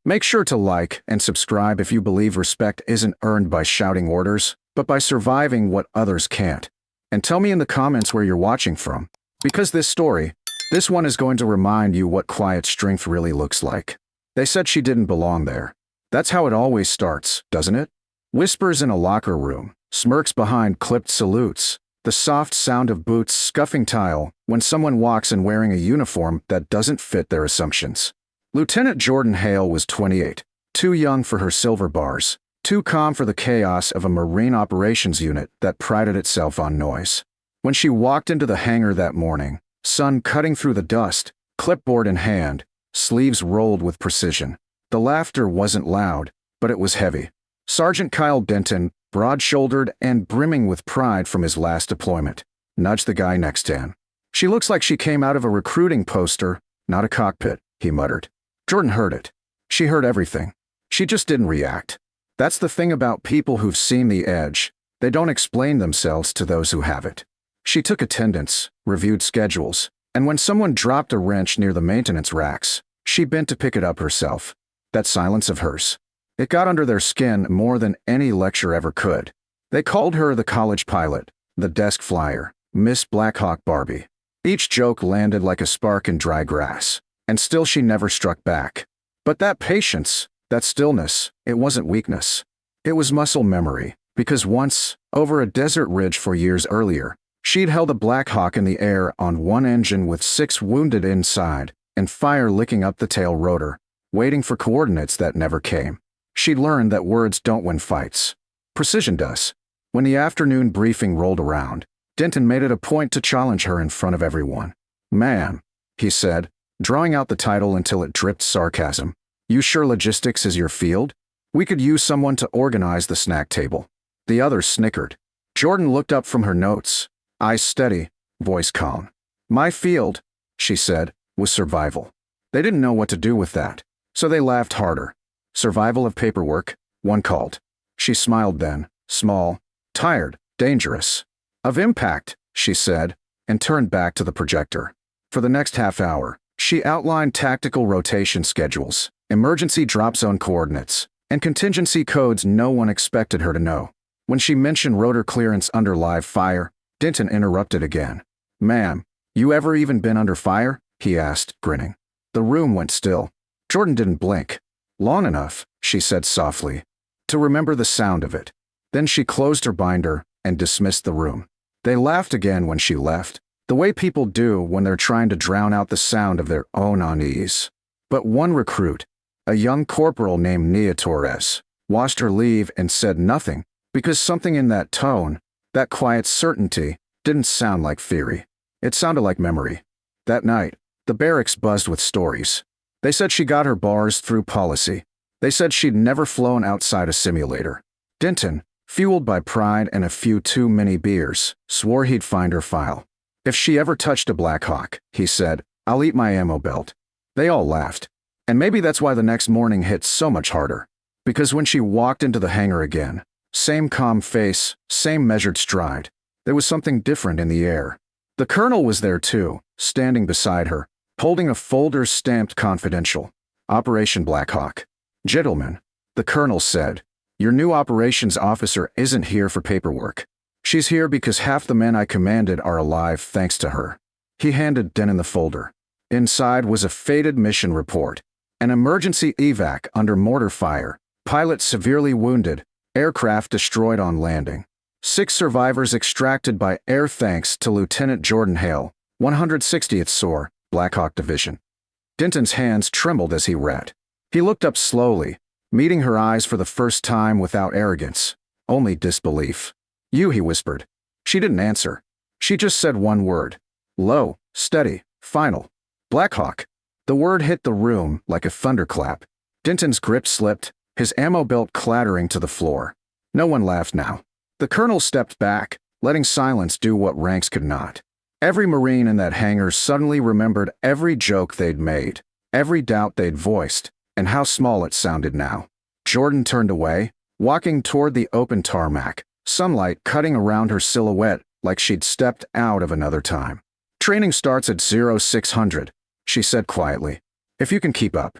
Make sure to like and subscribe if you believe respect isn't earned by shouting orders, but by surviving what others can't. And tell me in the comments where you're watching from. Because this one is going to remind you what quiet strength really looks like. They said she didn't belong there. That's how it always starts, doesn't it? Whispers in a locker room, smirks behind clipped salutes, the soft sound of boots scuffing tile when someone walks in wearing a uniform that doesn't fit their assumptions. Lieutenant Jordan Hale was 28, too young for her silver bars, too calm for the chaos of a Marine operations unit that prided itself on noise. When she walked into the hangar that morning, sun cutting through the dust, clipboard in hand, sleeves rolled with precision. The laughter wasn't loud, but it was heavy. Sergeant Kyle Denton, broad-shouldered and brimming with pride from his last deployment, nudged the guy next to him. "She looks like she came out of a recruiting poster, not a cockpit," he muttered. Jordan heard it. She heard everything. She just didn't react. That's the thing about people who've seen the edge. They don't explain themselves to those who have it. She took attendance, reviewed schedules, and when someone dropped a wrench near the maintenance racks, she bent to pick it up herself. That silence of hers. It got under their skin more than any lecture ever could. They called her the college pilot, the desk flyer, Miss Blackhawk Barbie. Each joke landed like a spark in dry grass, and still she never struck back. But that patience, that stillness, it wasn't weakness. It was muscle memory, because once, over a desert ridge 4 years earlier, she'd held a Blackhawk in the air on one engine with 6 wounded inside, and fire licking up the tail rotor, waiting for coordinates that never came. She'd learned that words don't win fights. Precision does. When the afternoon briefing rolled around, Denton made it a point to challenge her in front of everyone. "Ma'am," he said, drawing out the title until it dripped sarcasm. "You sure logistics is your field? We could use someone to organize the snack table." The others snickered. Jordan looked up from her notes, eyes steady, voice calm. "My field," she said, "was survival." They didn't know what to do with that, so they laughed harder. "Survival of paperwork," one called. She smiled then, small, tired, dangerous. "Of impact," she said, and turned back to the projector. For the next half hour, she outlined tactical rotation schedules, emergency drop zone coordinates, and contingency codes no one expected her to know. When she mentioned rotor clearance under live fire, Denton interrupted again. "Ma'am, you ever even been under fire?" he asked, grinning. The room went still. Jordan didn't blink. "Long enough," she said softly, "to remember the sound of it." Then she closed her binder and dismissed the room. They laughed again when she left, the way people do when they're trying to drown out the sound of their own unease. But one recruit, a young corporal named Nia Torres, watched her leave and said nothing, because something in that tone, that quiet certainty, didn't sound like theory. It sounded like memory. That night, the barracks buzzed with stories. They said she got her bars through policy. They said she'd never flown outside a simulator. Denton, fueled by pride and a few too many beers, swore he'd find her file. "If she ever touched a Blackhawk," he said, "I'll eat my ammo belt." They all laughed. And maybe that's why the next morning hit so much harder. Because when she walked into the hangar again, same calm face, same measured stride, there was something different in the air. The colonel was there too, standing beside her, holding a folder stamped confidential. "Operation Blackhawk." "Gentlemen," the colonel said, "your new operations officer isn't here for paperwork. She's here because half the men I commanded are alive thanks to her." He handed Denton the folder. Inside was a faded mission report. An emergency evac under mortar fire, pilot severely wounded, aircraft destroyed on landing. 6 survivors extracted by air thanks to Lieutenant Jordan Hale, 160th SOAR, Blackhawk Division. Denton's hands trembled as he read. He looked up slowly, meeting her eyes for the first time without arrogance, only disbelief. "You," he whispered. She didn't answer. She just said one word. Low, steady, final. "Blackhawk." The word hit the room like a thunderclap. Denton's grip slipped, his ammo belt clattering to the floor. No one laughed now. The colonel stepped back, letting silence do what ranks could not. Every Marine in that hangar suddenly remembered every joke they'd made, every doubt they'd voiced, and how small it sounded now. Jordan turned away, walking toward the open tarmac, sunlight cutting around her silhouette like she'd stepped out of another time. "Training starts at 0600, she said quietly. "If you can keep up."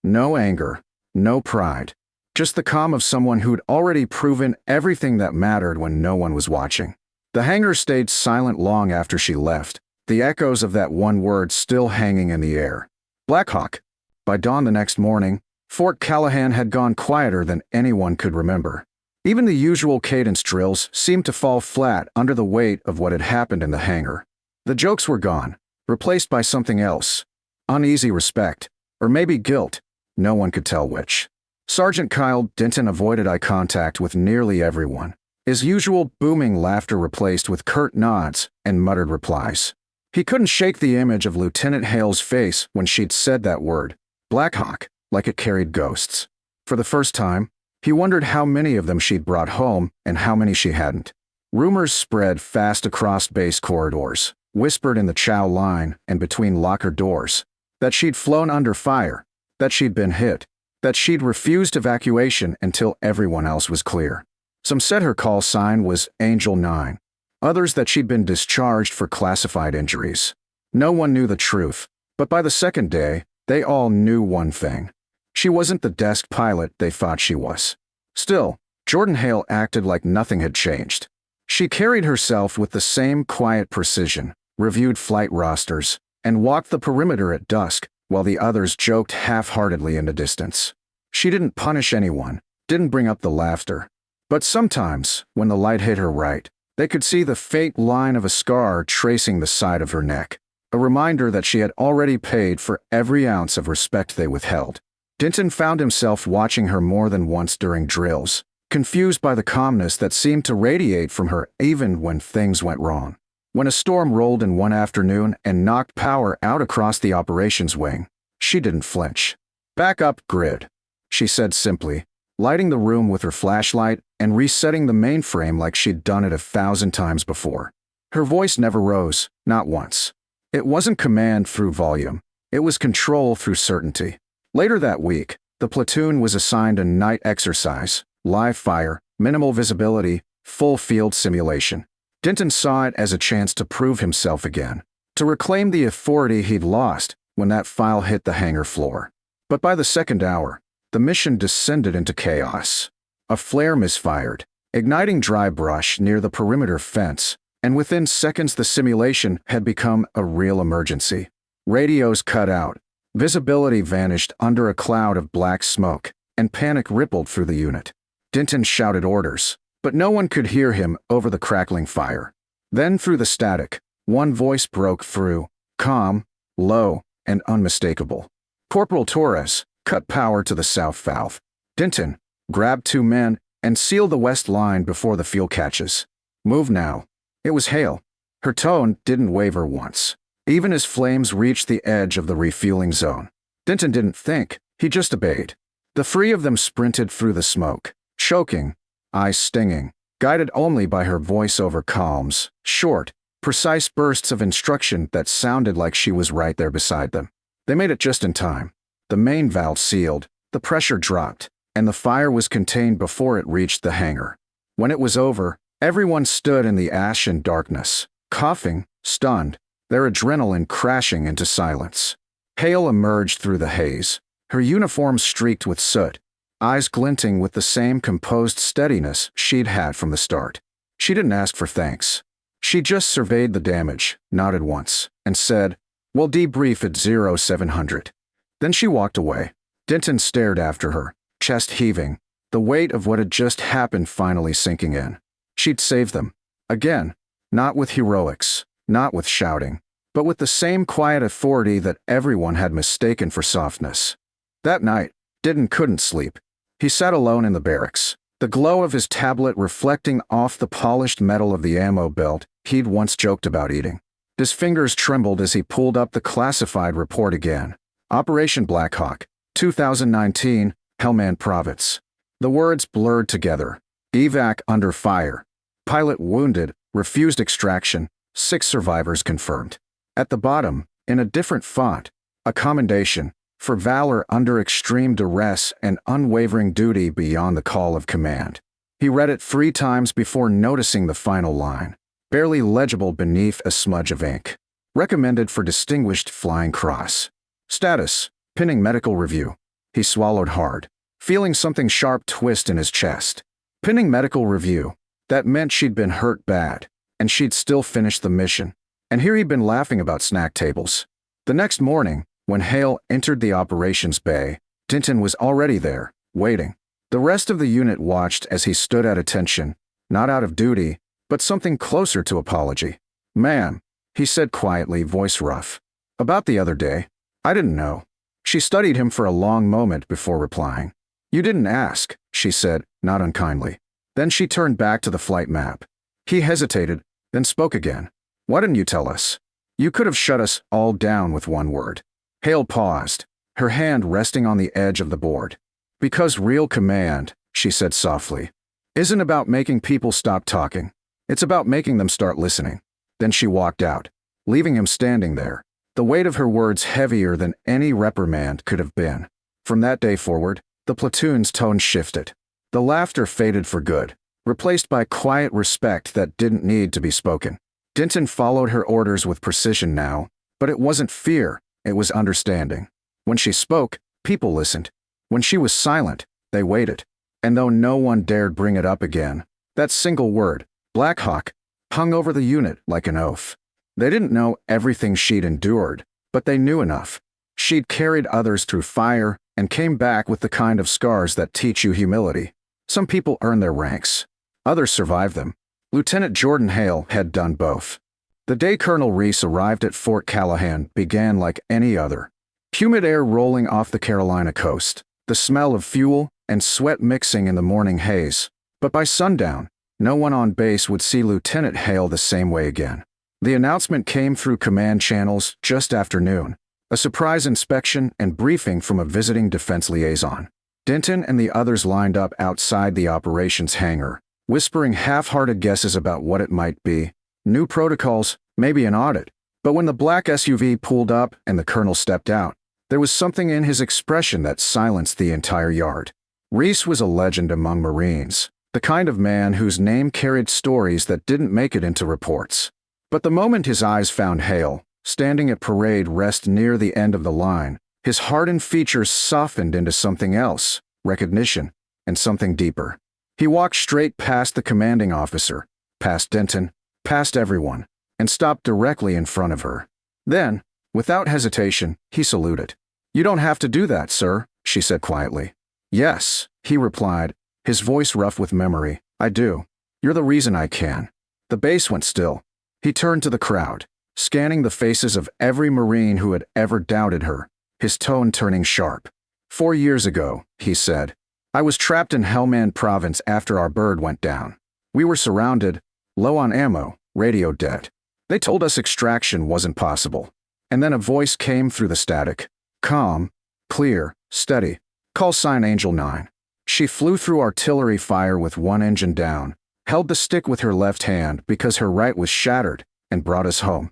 No anger, No pride. Just the calm of someone who'd already proven everything that mattered when no one was watching. The hangar stayed silent long after she left, the echoes of that one word still hanging in the air. Blackhawk. By dawn the next morning, Fort Callahan had gone quieter than anyone could remember. Even the usual cadence drills seemed to fall flat under the weight of what had happened in the hangar. The jokes were gone, replaced by something else. Uneasy respect, or maybe guilt, no one could tell which. Sergeant Kyle Denton avoided eye contact with nearly everyone, his usual booming laughter replaced with curt nods and muttered replies. He couldn't shake the image of Lieutenant Hale's face when she'd said that word, Blackhawk, like it carried ghosts. For the first time, he wondered how many of them she'd brought home and how many she hadn't. Rumors spread fast across base corridors, whispered in the chow line and between locker doors, that she'd flown under fire, that she'd been hit, that she'd refused evacuation until everyone else was clear. Some said her call sign was Angel 9, others that she'd been discharged for classified injuries. No one knew the truth, but by the second day, they all knew one thing. She wasn't the desk pilot they thought she was. Still, Jordan Hale acted like nothing had changed. She carried herself with the same quiet precision, reviewed flight rosters, and walked the perimeter at dusk while the others joked half-heartedly in the distance. She didn't punish anyone, didn't bring up the laughter. But sometimes, when the light hit her right, they could see the faint line of a scar tracing the side of her neck, a reminder that she had already paid for every ounce of respect they withheld. Denton found himself watching her more than once during drills, confused by the calmness that seemed to radiate from her even when things went wrong. When a storm rolled in one afternoon and knocked power out across the operations wing, she didn't flinch. "Back up, grid," she said simply, lighting the room with her flashlight and resetting the mainframe like she'd done it 1,000 times before. Her voice never rose, not once. It wasn't command through volume, it was control through certainty. Later that week, the platoon was assigned a night exercise, live fire, minimal visibility, full field simulation. Denton saw it as a chance to prove himself again, to reclaim the authority he'd lost when that file hit the hangar floor. But by the second hour, the mission descended into chaos. A flare misfired, igniting dry brush near the perimeter fence, and within seconds the simulation had become a real emergency. Radios cut out, visibility vanished under a cloud of black smoke, and panic rippled through the unit. Denton shouted orders, but no one could hear him over the crackling fire. Then through the static, one voice broke through, calm, low, and unmistakable. "Corporal Torres, cut power to the south valve. Denton, grab 2 men and seal the west line before the fuel catches. Move now." It was Hale. Her tone didn't waver once, even as flames reached the edge of the refueling zone. Denton didn't think, he just obeyed. The 3 of them sprinted through the smoke, choking, eyes stinging, guided only by her voice-over calms, short, precise bursts of instruction that sounded like she was right there beside them. They made it just in time. The main valve sealed, the pressure dropped, and the fire was contained before it reached the hangar. When it was over, everyone stood in the ash and darkness, coughing, stunned, their adrenaline crashing into silence. Hale emerged through the haze, her uniform streaked with soot, eyes glinting with the same composed steadiness she'd had from the start. She didn't ask for thanks. She just surveyed the damage, nodded once, and said, "We'll debrief at 0700. Then she walked away. Denton stared after her, chest heaving, the weight of what had just happened finally sinking in. She'd saved them. Again, not with heroics, not with shouting, but with the same quiet authority that everyone had mistaken for softness. That night, Denton couldn't sleep. He sat alone in the barracks, the glow of his tablet reflecting off the polished metal of the ammo belt he'd once joked about eating. His fingers trembled as he pulled up the classified report again. Operation Blackhawk, 2019, Helmand Province. The words blurred together. Evac under fire. Pilot wounded, refused extraction, 6 survivors confirmed. At the bottom, in a different font, a commendation for valor under extreme duress and unwavering duty beyond the call of command. He read it 3 times before noticing the final line, barely legible beneath a smudge of ink. Recommended for Distinguished Flying Cross. Status, pending medical review. He swallowed hard. feeling something sharp twist in his chest. Pending medical review. That meant she'd been hurt bad, and she'd still finished the mission. And here he'd been laughing about snack tables. The next morning, when Hale entered the operations bay, Denton was already there, waiting. The rest of the unit watched as he stood at attention, not out of duty, but something closer to apology. "Ma'am," he said quietly, voice rough. "About the other day, I didn't know." She studied him for a long moment before replying. "You didn't ask," she said, not unkindly. Then she turned back to the flight map. He hesitated, then spoke again. "Why didn't you tell us? You could have shut us all down with one word." Hale paused, her hand resting on the edge of the board. "Because real command," she said softly, "isn't about making people stop talking. It's about making them start listening." Then she walked out, leaving him standing there, the weight of her words heavier than any reprimand could have been. From that day forward, the platoon's tone shifted. The laughter faded for good, replaced by quiet respect that didn't need to be spoken. Denton followed her orders with precision now, but it wasn't fear, it was understanding. When she spoke, people listened. When she was silent, they waited. And though no one dared bring it up again, that single word, Blackhawk, hung over the unit like an oath. They didn't know everything she'd endured, but they knew enough. She'd carried others through fire and came back with the kind of scars that teach you humility. Some people earn their ranks. Others survive them. Lieutenant Jordan Hale had done both. The day Colonel Reese arrived at Fort Callahan began like any other. Humid air rolling off the Carolina coast, the smell of fuel and sweat mixing in the morning haze. But by sundown, no one on base would see Lieutenant Hale the same way again. The announcement came through command channels just after noon. A surprise inspection and briefing from a visiting defense liaison. Denton and the others lined up outside the operations hangar, whispering half-hearted guesses about what it might be. New protocols, maybe an audit. But when the black SUV pulled up and the colonel stepped out, there was something in his expression that silenced the entire yard. Reese was a legend among Marines, the kind of man whose name carried stories that didn't make it into reports. But the moment his eyes found Hale, standing at parade rest near the end of the line, his hardened features softened into something else, recognition, and something deeper. He walked straight past the commanding officer, past Denton, past everyone, and stopped directly in front of her. Then, without hesitation, he saluted. "You don't have to do that, sir," she said quietly. "Yes," he replied, his voice rough with memory. "I do. You're the reason I can." The base went still. He turned to the crowd, scanning the faces of every Marine who had ever doubted her, his tone turning sharp. 4 years ago, he said, I was trapped in Helmand Province after our bird went down. We were surrounded, low on ammo, radio dead. They told us extraction wasn't possible. And then a voice came through the static. Calm, clear, steady. Call sign Angel 9. She flew through artillery fire with one engine down, held the stick with her left hand because her right was shattered, and brought us home.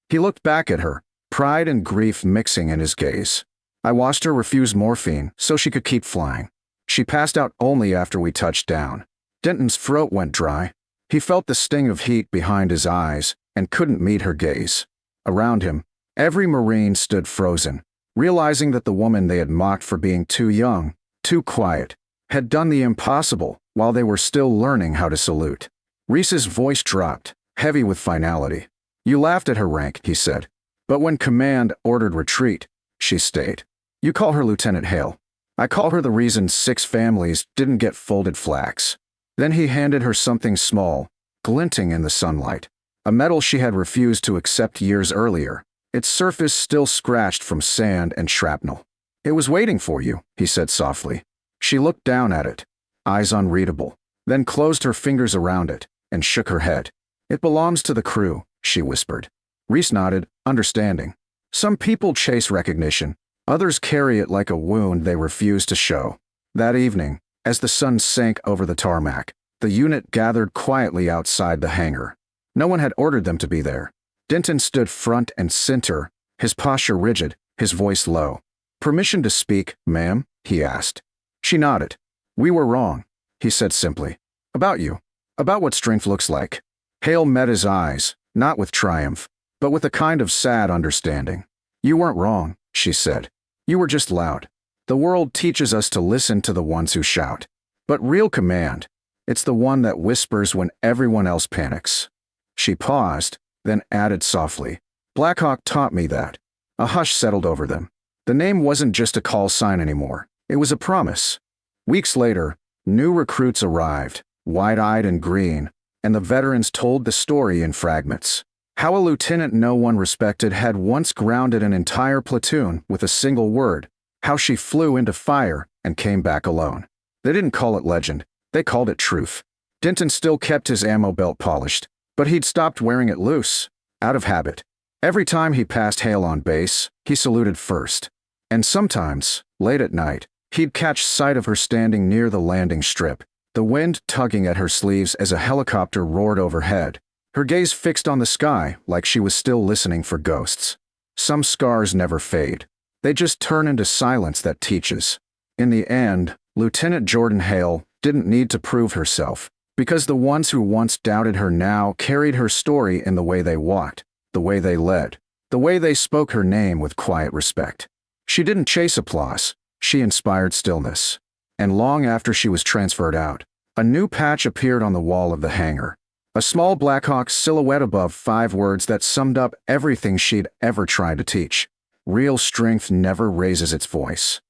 He looked back at her, pride and grief mixing in his gaze. I watched her refuse morphine so she could keep flying. She passed out only after we touched down. Denton's throat went dry. He felt the sting of heat behind his eyes and couldn't meet her gaze. Around him, every Marine stood frozen, realizing that the woman they had mocked for being too young, too quiet, had done the impossible while they were still learning how to salute. Reese's voice dropped, heavy with finality. You laughed at her rank, he said. But when command ordered retreat, she stayed. You call her Lieutenant Hale. I call her the reason 6 families didn't get folded flax. Then he handed her something small, glinting in the sunlight. A medal she had refused to accept years earlier, its surface still scratched from sand and shrapnel. It was waiting for you, he said softly. She looked down at it, eyes unreadable, then closed her fingers around it and shook her head. It belongs to the crew, she whispered. Reese nodded, understanding. Some people chase recognition, others carry it like a wound they refuse to show. That evening, as the sun sank over the tarmac, the unit gathered quietly outside the hangar. No one had ordered them to be there. Denton stood front and center, his posture rigid, his voice low. Permission to speak, ma'am? He asked. She nodded. We were wrong, he said simply. About you. About what strength looks like. Hale met his eyes, not with triumph, but with a kind of sad understanding. You weren't wrong, she said. You were just loud. The world teaches us to listen to the ones who shout. But real command, it's the one that whispers when everyone else panics. She paused, then added softly, Blackhawk taught me that. A hush settled over them. The name wasn't just a call sign anymore. It was a promise. Weeks later, new recruits arrived, wide-eyed and green, and the veterans told the story in fragments. How a lieutenant no one respected had once grounded an entire platoon with a single word, how she flew into fire and came back alone. They didn't call it legend, they called it truth. Denton still kept his ammo belt polished, but he'd stopped wearing it loose, out of habit. Every time he passed Hale on base, he saluted first. And sometimes, late at night, he'd catch sight of her standing near the landing strip, the wind tugging at her sleeves as a helicopter roared overhead, her gaze fixed on the sky like she was still listening for ghosts. Some scars never fade. They just turn into silence that teaches. In the end, Lieutenant Jordan Hale didn't need to prove herself, because the ones who once doubted her now carried her story in the way they walked, the way they led, the way they spoke her name with quiet respect. She didn't chase applause, she inspired stillness. And long after she was transferred out, a new patch appeared on the wall of the hangar. A small Blackhawk silhouette above 5 words that summed up everything she'd ever tried to teach. Real strength never raises its voice.